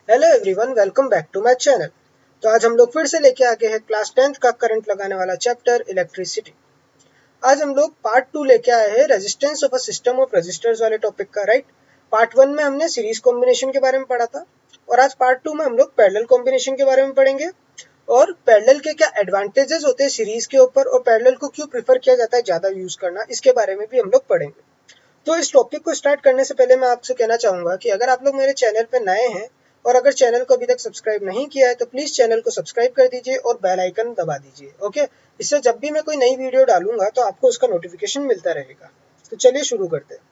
Hello everyone, welcome back to my channel. तो आज हम लोग फिर से लेके आ गए हैं क्लास 10th का करंट लगाने वाला चैप्टर इलेक्ट्रिसिटी। आज हम लोग पार्ट 2 लेके आए हैं resistance of a system of resistors वाले टॉपिक का, राइट। पार्ट 1 में हमने सीरीज कॉम्बिनेशन के बारे में पढ़ा था और आज पार्ट 2 में हम लोग पैरेलल कॉम्बिनेशन के बारे में पढ़ेंगे और पैरेलल के क्या एडवांटेजेस होते हैं सीरीज के ऊपर और पैरेलल को क्यों प्रीफर किया जाता है ज्यादा यूज करना, इसके बारे में भी हम लोग पढ़ेंगे। तो इस टॉपिक को स्टार्ट करने से पहले मैं आपसे कहना चाहूंगा कि अगर आप लोग मेरे चैनल पे नए हैं और अगर चैनल को अभी तक सब्सक्राइब नहीं किया है तो प्लीज चैनल को सब्सक्राइब कर दीजिए और बेल आइकन दबा दीजिए, ओके। इससे जब भी मैं कोई नई वीडियो डालूंगा तो आपको उसका नोटिफिकेशन मिलता रहेगा। तो चलिए शुरू करते हैं।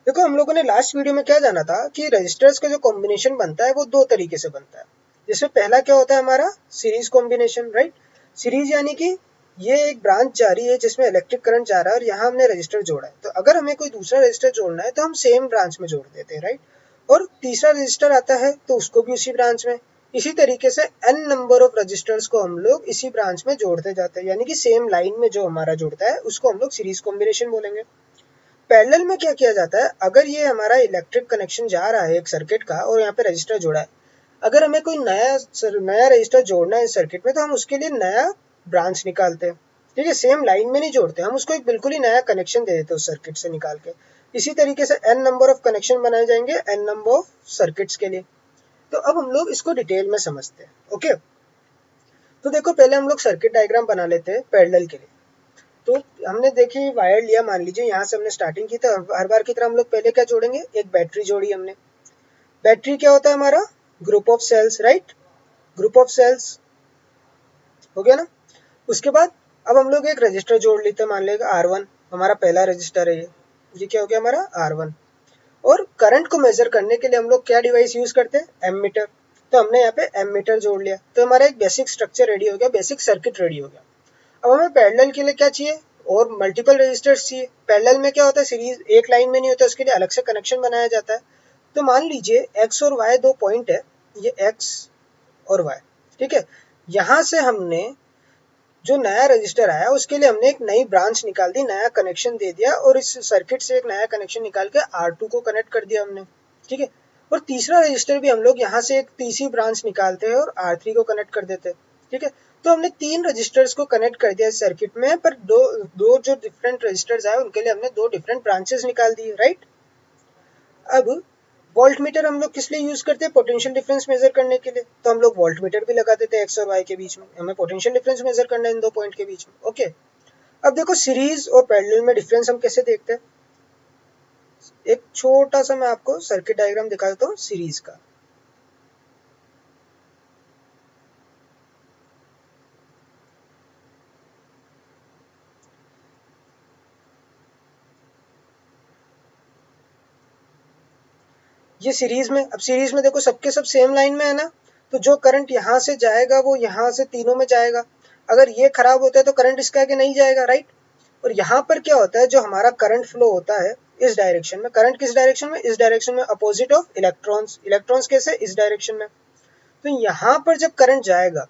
देखो, हम लोगों ने लास्ट वीडियो में क्या जाना था कि रजिस्टर्स का जो कॉम्बिनेशन बनता है वो दो तरीके से बनता है। जिसमें पहला क्या होता है हमारा सीरीज कॉम्बिनेशन, राइट। सीरीज यानी कि ये एक ब्रांच जा रही है जिसमें इलेक्ट्रिक करंट जा रहा है और यहाँ हमने रजिस्टर जोड़ा है, तो अगर हमें कोई दूसरा रजिस्टर जोड़ना है तो हम सेम ब्रांच में जोड़ देते हैं, राइट। और तीसरा रजिस्टर आता है तो उसको भी उसी ब्रांच में। इसी तरीके से n नंबर ऑफ रजिस्टर्स को हम लोग इसी ब्रांच में जोड़ते जाते हैं, यानी कि सेम लाइन में जो हमारा जुड़ता है उसको हम लोग सीरीज कॉम्बिनेशन बोलेंगे। पैरेलल में क्या किया जाता है, अगर ये हमारा इलेक्ट्रिक कनेक्शन जा रहा है एक सर्किट का और यहाँ पे रजिस्टर जोड़ा है, अगर हमें कोई नया रजिस्टर जोड़ना है इस सर्किट में तो हम उसके लिए नया ब्रांच निकालते हैं। ठीक है, सेम लाइन में नहीं जोड़ते, हम उसको एक बिल्कुल ही नया कनेक्शन दे देते हैं उस सर्किट से निकाल के। इसी तरीके से n नंबर ऑफ कनेक्शन बनाए जाएंगे n नंबर ऑफ सर्किट्स के लिए। तो अब हम लोग इसको डिटेल में समझते हैं, ओके। तो देखो, पहले हम लोग सर्किट डायग्राम बना लेते हैं पैरेलल के लिए। तो हमने देखी वायर लिया, मान लीजिए यहाँ से हमने स्टार्टिंग की, तो हर बार की तरह हम लोग पहले क्या जोड़ेंगे, एक बैटरी जोड़ी हमने। बैटरी क्या होता है हमारा, group of cells, right. Group of cells हो गया ना। उसके बाद अब हम लोग एक रजिस्टर जोड़ लेते हैं, मान लेगा R1 हमारा पहला रजिस्टर है ये क्या हो गया हमारा R1। और करंट को मेजर करने के लिए हम लोग क्या डिवाइस यूज करते हैं, एमीटर। तो हमने यहाँ पे एमीटर जोड़ लिया, तो हमारा एक बेसिक स्ट्रक्चर रेडी हो गया, बेसिक सर्किट रेडी हो गया। अब हमें पैरेलल के लिए क्या चाहिए, और मल्टीपल रजिस्टर्स चाहिए। पैरेलल में क्या होता है, सीरीज एक लाइन में नहीं होता, उसके लिए अलग से कनेक्शन बनाया जाता है। तो मान लीजिए x और y दो पॉइंट है, ये x और y, ठीक है। यहाँ से हमने जो नया रजिस्टर आया उसके लिए हमने एक नई ब्रांच निकाल दी, नया कनेक्शन दे दिया और इस सर्किट से एक नया कनेक्शन निकाल के R2 को कनेक्ट कर दिया हमने, ठीक है। और तीसरा रजिस्टर भी हम लोग यहाँ से एक तीसरी ब्रांच निकालते हैं और R3 को कनेक्ट कर देते हैं, ठीक है। तो हमने तीन रजिस्टर्स को कनेक्ट कर दिया इस सर्किट में, पर दो दो जो डिफरेंट रजिस्टर्स आए उनके लिए हमने दो डिफरेंट ब्रांचेस निकाल दी, राइट। अब वोल्ट मीटर हम लोग किस लिए यूज करते हैं, पोटेंशियल डिफरेंस मेजर करने के लिए। तो हम लोग वोल्ट मीटर भी लगा देते हैं एक्स और वाई के बीच में, हमें पोटेंशियल डिफरेंस मेजर करना है इन दो पॉइंट के बीच में, ओके। अब देखो, सीरीज और पैरेलल में डिफरेंस हम कैसे देखते हैं। एक छोटा सा मैं आपको सर्किट डायग्राम दिखा देता हूँ सीरीज का। ये सीरीज में, अब सीरीज में देखो सबके सब सेम लाइन में है ना, तो जो करंट यहाँ से जाएगा वो यहाँ से तीनों में जाएगा। अगर ये खराब होता है तो करंट इसका आगे नहीं जाएगा, राइट। और यहाँ पर क्या होता है, जो हमारा करंट फ्लो होता है इस डायरेक्शन में, करंट किस डायरेक्शन में, इस डायरेक्शन में, अपोजिट ऑफ इलेक्ट्रॉन्स। इलेक्ट्रॉन्स कैसे, इस डायरेक्शन में। तो यहाँ पर जब करंट जाएगा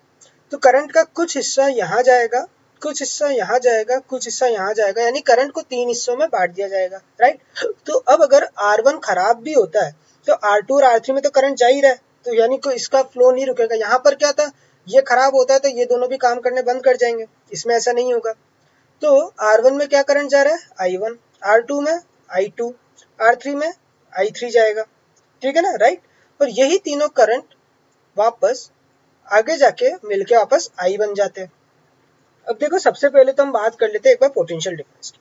तो करंट का कुछ हिस्सा यहाँ जाएगा, कुछ हिस्सा यहाँ जाएगा, कुछ हिस्सा यहाँ जाएगा, यानी करंट को तीन हिस्सों में बांट दिया जाएगा, राइट। तो अब अगर R1 खराब भी होता है तो R2 और R3 में तो करंट जा ही रहा है, तो यानी को इसका फ्लो नहीं रुकेगा। यहाँ पर क्या था, ये खराब होता है तो ये दोनों भी काम करने बंद कर जाएंगे, इसमें ऐसा नहीं होगा। तो R1 में क्या करंट जा रहा है, I1, R2 में I2, R3 में I3 जाएगा, ठीक है ना, राइट। और यही तीनों करंट वापस आगे जाके मिलके वापस I बन जाते हैं। अब देखो, सबसे पहले तो हम बात कर लेते हैं एक बार पोटेंशियल डिफरेंस की।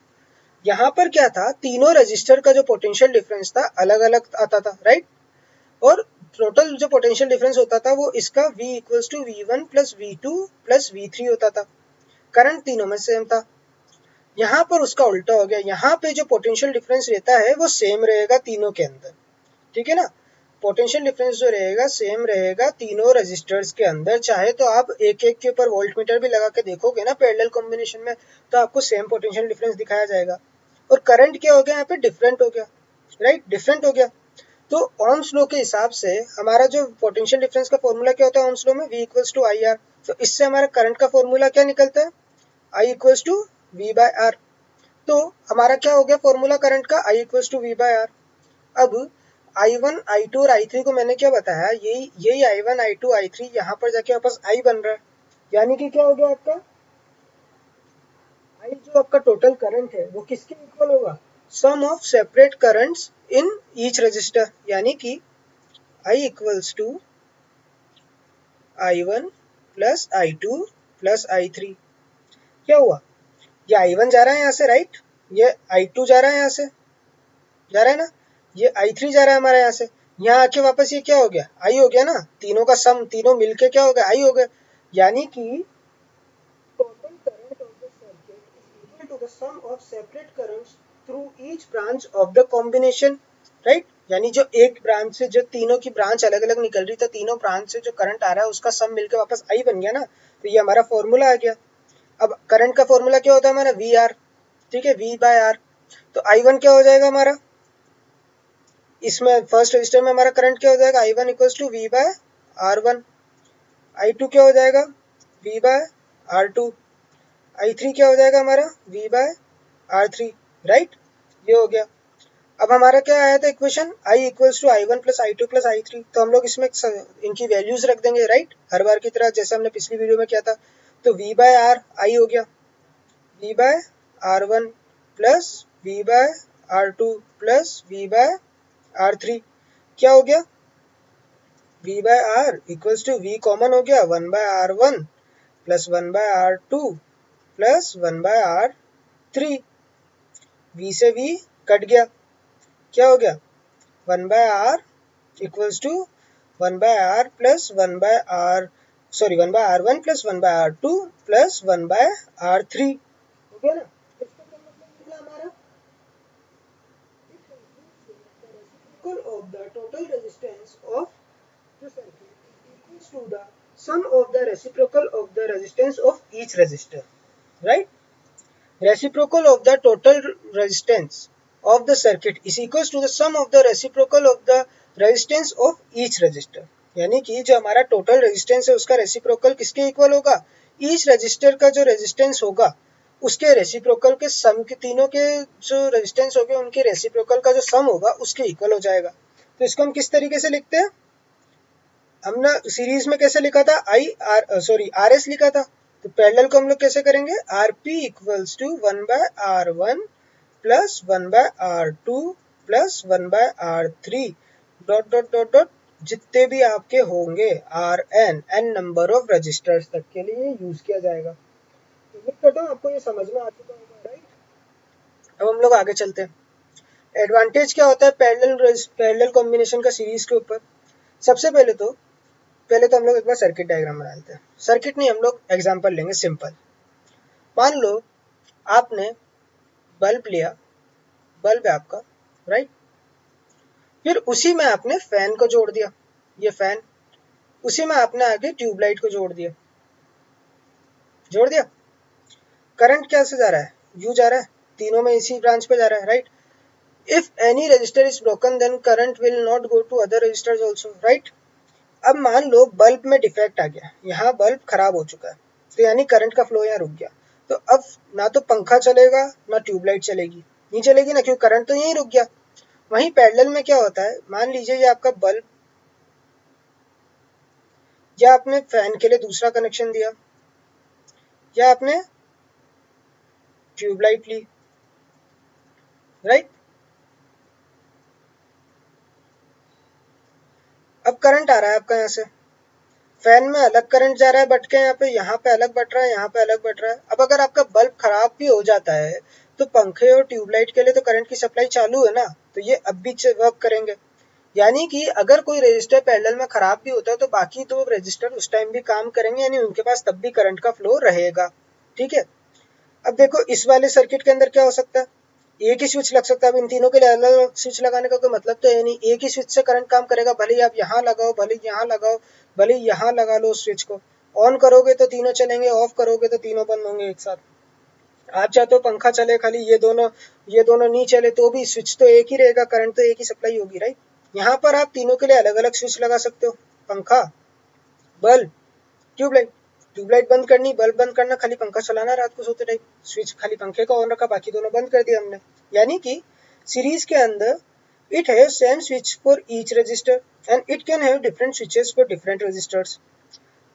यहाँ पर क्या था, तीनों रजिस्टर का जो पोटेंशियल डिफरेंस था अलग अलग आता था, राइट। और टोटल जो पोटेंशियल डिफरेंस होता था वो इसका V equals to V1 plus V2 plus V3 होता था। करंट तीनों में सेम था। यहाँ पर उसका उल्टा हो गया, यहाँ पे जो पोटेंशियल डिफरेंस रहता है वो सेम रहेगा तीनों के अंदर, ठीक है ना। पोटेंशियल डिफरेंस जो रहेगा सेम रहेगा तीनों रजिस्टर्स के अंदर। चाहे तो आप एक एक के ऊपर वोल्ट मीटर भी लगा के देखोगे ना पैरेलल कॉम्बिनेशन में, तो आपको सेम पोटेंशियल डिफरेंस दिखाया जाएगा। और करंट क्या हो गया, यहाँ पे डिफरेंट हो गया, राइट, डिफरेंट हो गया। तो ओम्स लॉ के हिसाब से हमारा जो पोटेंशियल डिफरेंस का फॉर्मूला क्या होता है ओम्स लॉ में, V इक्वल्स टू IR। तो इससे हमारा करंट का फॉर्मूला क्या निकलता है, I इक्वल्स टू V/R। तो हमारा क्या हो गया फॉर्मूला करंट का, I इक्वल्स टू V/R। अब I1 I2 और I3 को मैंने क्या बताया, यही I1 I2 I3 यहाँ पर जाके वापस I बन रहा है, यानी कि क्या हो गया आपका I जो आपका टोटल करंट है वो किसके इक्वल होगा, sum of separate currents in each register, यानी कि I equals to I1 plus I2 plus I3। क्या हुआ, ये I1 जा रहा है यहाँ से, राइट, ये I2 जा रहा है यहाँ से, जा रहा है ना, ये I3 जा रहा है हमारा यहाँ से, यहाँ आके वापस ये क्या हो गया, I हो गया ना, तीनों का सम, तीनों मिलके क्या हो गया, I हो गया, यानी कि total current of the circuit is equal to the sum of separate currents through each branch of the combination, right? यानी जो एक ब्रांच से, जो तीनों की ब्रांच अलग अलग निकल रही, तो तीनों ब्रांच से जो करंट आ रहा है उसका सम मिलके वापस I बन गया ना, तो ये हमारा फॉर्मूला आ गया। अब करंट का फॉर्मूला क्या होता है हमारा, वी आर, ठीक है, V बाय आर। तो I1 क्या हो जाएगा हमारा, इसमें फर्स्ट रजिस्टर में हमारा करंट क्या हो जाएगा, I1 equals to V by R1। I2 क्या हो जाएगा, V बाय R2। I3 क्या हो जाएगा हमारा, V बाय R3, राइट, ये हो गया। अब हमारा क्या आया था equation, I equals to I1 plus I2 plus I3, तो हम लोग इसमें इनकी वैल्यूज रख देंगे, राइट, हर बार की तरह जैसे हमने पिछली वीडियो में किया था। तो V बाय R I हो गया, V by R1 plus V by R2 plus V by R3, क्या हो गया, V by R equals to V common हो गया, 1 by R1 plus 1 by R2 plus 1 by R3, V से V cut गया, क्या हो गया, 1 by R equals to 1 by R plus 1 by R, sorry 1 by R1 plus 1 by R2 plus 1 by R3, हो गया ना। इसका क्या मतलब निकला हमारा, reciprocal of the total resistance of the circuit is equals to the sum of the reciprocal of the resistance of each resistor, right? Reciprocal of the total resistance of the circuit is equals to the sum of the reciprocal of the resistance of each resistor, यानी कि जो हमारा total resistance है उसका reciprocal किसके equal होगा, each resistor का जो रेजिस्टेंस होगा उसके रेसिप्रोकल के सम के, तीनों के जो रेजिस्टेंस होंगे उनके रेसिप्रोकल का जो सम होगा उसके इक्वल हो जाएगा। तो इसको हम किस तरीके से लिखते हैं, हमने सीरीज में कैसे लिखा था, आर एस लिखा था, तो पैरेलल को हम लोग कैसे करेंगे, R P equals to 1 by R1 plus 1 by R2 plus 1 by R3 dot dot dot dot, जितने भी आपके होंगे एन नंबर ऑफ रजिस्टर्स तक के लिए यूज किया जाएगा। उम्मीद करता हूँ आपको ये समझ में आ चुका होगा, राइट। अब हम लोग आगे चलते हैं। एडवांटेज क्या होता है पैरेलल कॉम्बिनेशन का सीरीज के ऊपर, सबसे पहले तो हम लोग एक बार सर्किट डायग्राम बना लेते हैं। सर्किट नहीं, हम लोग एग्जांपल लेंगे सिंपल। मान लो आपने बल्ब लिया, बल्ब है आपका, राइट, फिर उसी में आपने फैन को जोड़ दिया, ये फैन, उसी में आपने आगे ट्यूबलाइट को जोड़ दिया। करंट क्या से जा रहा है, यू जा रहा है, तीनों में इसी ब्रांच पे जा रहा है, right. If any resistor is broken then current will not go to other resistors also, right. अब मान लो बल्ब में डिफेक्ट आ गया, यहाँ बल्ब खराब हो चुका है, तो यानी करंट का फ्लो यहाँ रुक गया, तो अब ना तो पंखा चलेगा ना ट्यूबलाइट चलेगी, नहीं चलेगी ना, क्योंकि करंट तो यहीं रुक गया। वहीं पैरेलल में क्या होता है, मान लीजिए ये आपका बल्ब, या आपने फैन के लिए दूसरा कनेक्शन दिया, या आपने ट्यूबलाइट ली, राइट। अब करंट आ रहा है आपका यहाँ से, फैन में अलग करंट जा रहा है बट के, यहाँ पे अलग बट रहा है, यहाँ पे अलग बट रहा है। अब अगर आपका बल्ब खराब भी हो जाता है तो पंखे और ट्यूबलाइट के लिए तो करंट की सप्लाई चालू है ना, तो ये अब भी वर्क करेंगे। यानी कि अगर कोई रजिस्टर पैरेलल में खराब भी होता है तो बाकी दो रजिस्टर उस टाइम भी काम करेंगे, यानी उनके पास तब भी करंट का फ्लो रहेगा, ठीक है। अब देखो इस वाले सर्किट के अंदर क्या हो सकता है, एक ही स्विच लग सकता है। अब इन तीनों के लिए अलग अलग स्विच लगाने का कोई मतलब तो है नहीं, एक ही स्विच से करंट काम करेगा, भले ही आप यहाँ लगाओ, भले यहाँ लगाओ, भले यहाँ लगा लो स्विच को, ऑन करोगे तो तीनों चलेंगे, ऑफ करोगे तो तीनों बंद होंगे एक साथ। आप चाहते हो पंखा चले खाली, ये दोनों नहीं चले तो भी स्विच तो एक ही रहेगा, करंट तो एक ही सप्लाई होगी, राइट। यहाँ पर आप तीनों के लिए अलग अलग स्विच लगा सकते हो, पंखा, बल्ब, ट्यूबलाइट बंद करनी, बल्ब बंद करना, खाली पंखा चलाना रात को सोते टाइम, स्विच खाली पंखे का ऑन रखा, बाकी दोनों बंद कर दिया हमने। यानी कि सीरीज के अंदर It has same switch for each register and it can have different switches for different registers.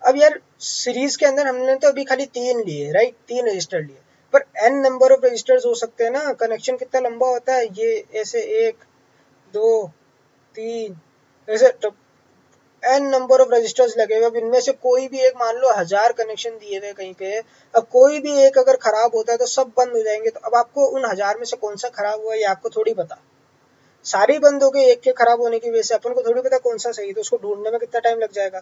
अब यार सीरीज के अंदर हमने तो अभी खाली 3 लिए, राइट, 3 रजिस्टर लिए, पर n नंबर ऑफ रजिस्टर्स हो सकते हैं ना, कनेक्शन कितना लंबा होता है, ये ऐसे 1 2 3 ऐसे, तो n नंबर ऑफ रजिस्टर्स लगे हुए। अब इनमें से कोई भी एक, मान लो 1000 कनेक्शन दिए हुए कहीं पे, अब कोई भी एक अगर खराब होता है तो सब बंद हो जाएंगे। तो अब आपको उन 1000 में से कौन सा खराब हुआ ये आपको थोड़ी पता, सारी बंद हो गई एक के खराब होने की वजह से, अपन को थोड़ी पता कौन सा सही, तो उसको ढूंढने में कितना टाइम लग जाएगा।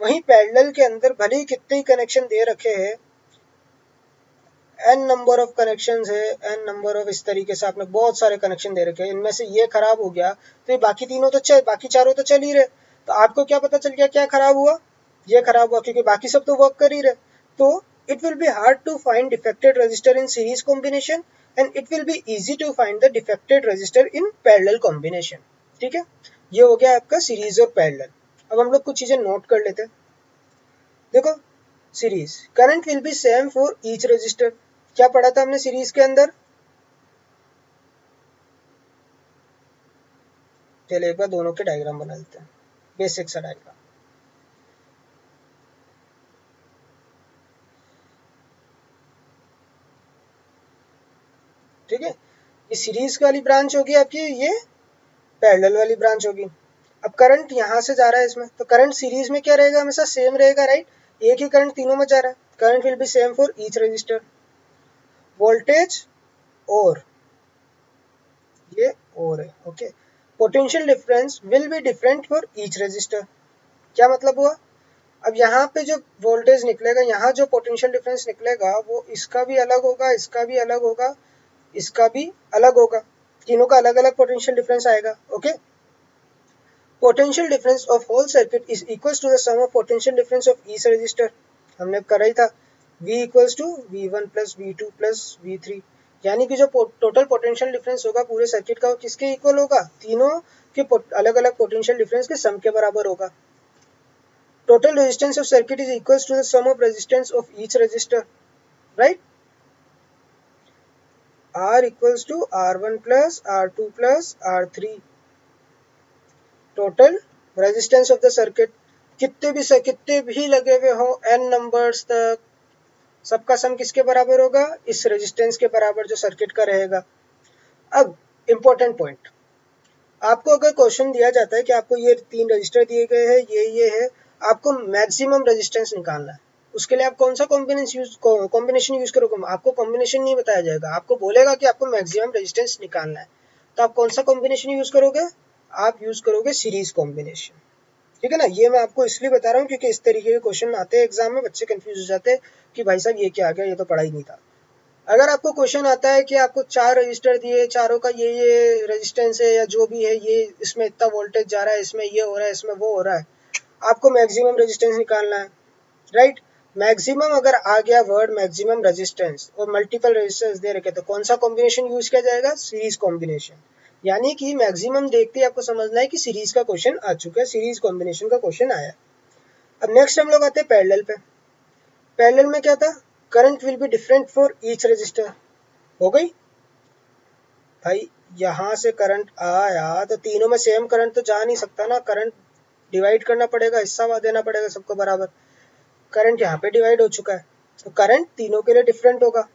वहीं पैरेलल के अंदर भले ही कितने ही कनेक्शन दे रखे हैं, n नंबर ऑफ कनेक्शन है, n नंबर ऑफ, इस तरीके से आपने बहुत सारे कनेक्शन दे रखे हैं, इनमें से ये खराब हो गया तो ये बाकी तीनों तो चल, बाकी चारों तो चल ही रहे, तो आपको क्या पता चल गया क्या खराब हुआ, ये खराब हुआ, क्योंकि बाकी सब तो वर्क कर ही रहे। तो it will be hard to find defected resistor in series combination and it will be easy to find the defected resistor in parallel combination। ठीक है, ये हो गया आपका सीरीज और पैरेलल। अब हम लोग कुछ चीजें नोट कर लेते हैं। देखो, series current will be same for each resistor, क्या पढ़ा था हमने सीरीज के अंदर, चलिए एक बार दोनों के डायग्राम बना लेते हैं, बेसिक सा डायग्राम। ठीक है, ये सीरीज वाली ब्रांच होगी आपकी, ये पैरेलल वाली ब्रांच होगी। अब करंट यहाँ से जा रहा है इसमें, तो करंट सीरीज में क्या रहेगा, हमेशा सेम रहेगा, राइट, एक ही करंट तीनों में जा रहा है, current will be same for each resistor. Voltage और ये और है, okay. Potential difference will be different for each resistor, क्या मतलब हुआ, अब यहाँ पे जो वोल्टेज निकलेगा, यहाँ जो पोटेंशियल डिफरेंस निकलेगा वो इसका भी अलग होगा, इसका भी अलग होगा, इसका भी अलग होगा, तीनों का अलग अलग पोटेंशियल डिफरेंस आएगा, okay. Potential difference of whole circuit is equals to the sum of potential difference of each resistor, हमने करा ही था, V equals to V1 plus V2 plus V3, यानी कि जो टोटल पोटेंशियल डिफरेंस होगा पूरे सर्किट का वो किसके इक्वल होगा, तीनों के अलग अलग पोटेंशियल डिफरेंस के सम के बराबर होगा। Total resistance of circuit is equals to the sum of resistance of each resistor, right, R equals to R1 plus R2 plus R3, total resistance of the circuit, कितने भी लगे हुए हो n नंबर्स तक, सबका सम किसके बराबर होगा, इस रेजिस्टेंस के बराबर जो सर्किट का रहेगा। अब इंपॉर्टेंट पॉइंट, आपको अगर क्वेश्चन दिया जाता है कि आपको ये 3 रजिस्टर दिए गए हैं, ये है, आपको मैक्सिमम रेजिस्टेंस निकालना है, उसके लिए आप कौन सा कॉम्बिनेशन यूज करोगे, आपको कॉम्बिनेशन नहीं बताया जाएगा, आपको बोलेगा कि आपको मैक्सिमम रेजिस्टेंस निकालना है, तो आप कौन सा कॉम्बिनेशन यूज करोगे, आप यूज करोगे सीरीज कॉम्बिनेशन। ठीक है ना, ये मैं आपको इसलिए बता रहा हूँ क्योंकि इस तरीके के क्वेश्चन आते हैं एग्जाम में, बच्चे कंफ्यूज हो जाते हैं कि भाई साहब ये क्या आ गया, ये तो पढ़ा ही नहीं था। अगर आपको क्वेश्चन आता है कि आपको 4 रजिस्टर दिए, चारों का ये रेजिस्टेंस है या जो भी है, ये इसमें इतना वोल्टेज जा रहा है, इसमें ये हो रहा है, इसमें वो हो रहा है, आपको मैक्सिमम रेजिस्टेंस निकालना है, राइट। मैक्सिमम अगर आ गया वर्ड मैक्सिमम रेजिस्टेंस और मल्टीपल रेजिस्टेंस दे रखे, तो कौन सा कॉम्बिनेशन यूज किया जाएगा, सीरीज कॉम्बिनेशन। यानी कि मैक्सिमम देखते ही आपको समझना है कि सीरीज का क्वेश्चन आ चुका है, सीरीज कॉम्बिनेशन का क्वेश्चन आया। अब नेक्स्ट हम लोग आते हैं पैरेलल पे। पैरेलल में क्या था, current will be different for each resistor, हो गई भाई, यहां से करंट आया तो तीनों में सेम करंट तो जा नहीं सकता ना, करंट डिवाइड करना पड़ेगा, हिस्सा देना पड़ेगा सबको बराबर, करंट यहाँ पे डिवाइड हो चुका है, तो करंट तीनों के लिए डिफरेंट होगा।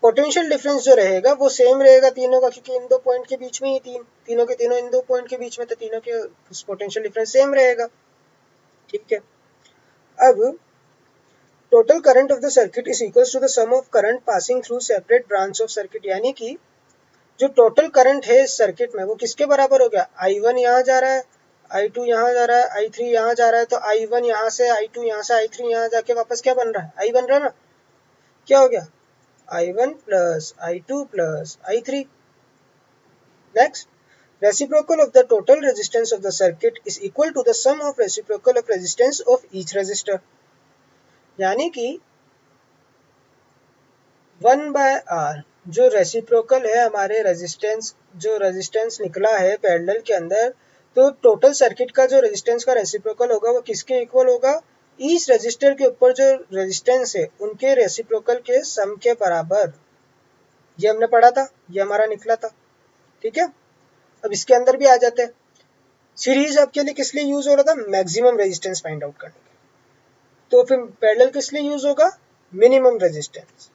पोटेंशियल डिफरेंस जो रहेगा वो सेम रहेगा तीनों का, क्योंकि इन दो पॉइंट के बीच में ही तीनों के तीनों इन दो पॉइंट के बीच में, तो तीनों के पोटेंशियल डिफरेंस सेम रहेगा। ठीक है, अब total current of the circuit is equal to the sum of current passing through separate branch of circuit, यानी कि जो टोटल करंट है इस सर्किट में वो किसके बराबर हो गया, I1 यहाँ जा रहा है, I2 यहाँ जा रहा है, I3 यहाँ जा रहा है, तो I1 यहाँ से, I2 यहाँ से, I3 यहाँ जाके वापस क्या बन रहा है, I बन रहा है ना, क्या हो गया, I1 plus I2 plus I3। Next, reciprocal of the total resistance of the circuit is equal to the sum of reciprocal of resistance of each resistor, यानी कि 1/R जो रेसिप्रोकल है हमारे रेजिस्टेंस, जो रेजिस्टेंस निकला है पैरेलल के अंदर, तो टोटल सर्किट का जो रेजिस्टेंस का रेसिप्रोकल होगा वो किसके इक्वल होगा, ईच रजिस्टर के ऊपर जो रेजिस्टेंस है उनके रेसिप्रोकल के सम के बराबर। ये हमने पढ़ा था, ये हमारा निकला था। ठीक है, अब इसके अंदर भी आ जाते हैं। सीरीज आपके लिए किस लिए यूज हो रहा था? मैक्सिमम रेजिस्टेंस फाइंड आउट करने के लिए। तो फिर पैरेलल किस लिए यूज होगा? Minimum resistance.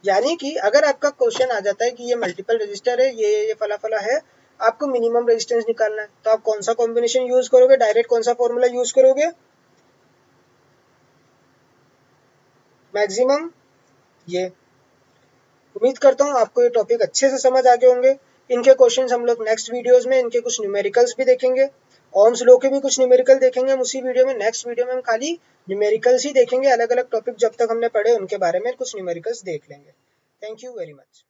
यानी कि अगर आपका क्वेश्चन आ जाता है कि ये मल्टीपल रजिस्टर है, ये फला फला है, आपको मिनिमम रेजिस्टेंस निकालना है, तो आप कौन सा कॉम्बिनेशन यूज करोगे? डायरेक्ट कौन सा फॉर्मूला यूज करोगे? मैक्सिमम। ये उम्मीद करता हूँ आपको ये टॉपिक अच्छे से समझ आ गए होंगे। इनके क्वेश्चंस हम लोग नेक्स्ट वीडियोस में इनके कुछ न्यूमेरिकल्स भी देखेंगे, ओम्स लॉ के भी कुछ न्यूमेरिकल देखेंगे हम उसी वीडियो में। नेक्स्ट वीडियो में हम खाली न्यूमेरिकल्स ही देखेंगे, अलग अलग टॉपिक जब तक हमने पढ़े उनके बारे में कुछ न्यूमेरिकल्स देख लेंगे। Thank you very much.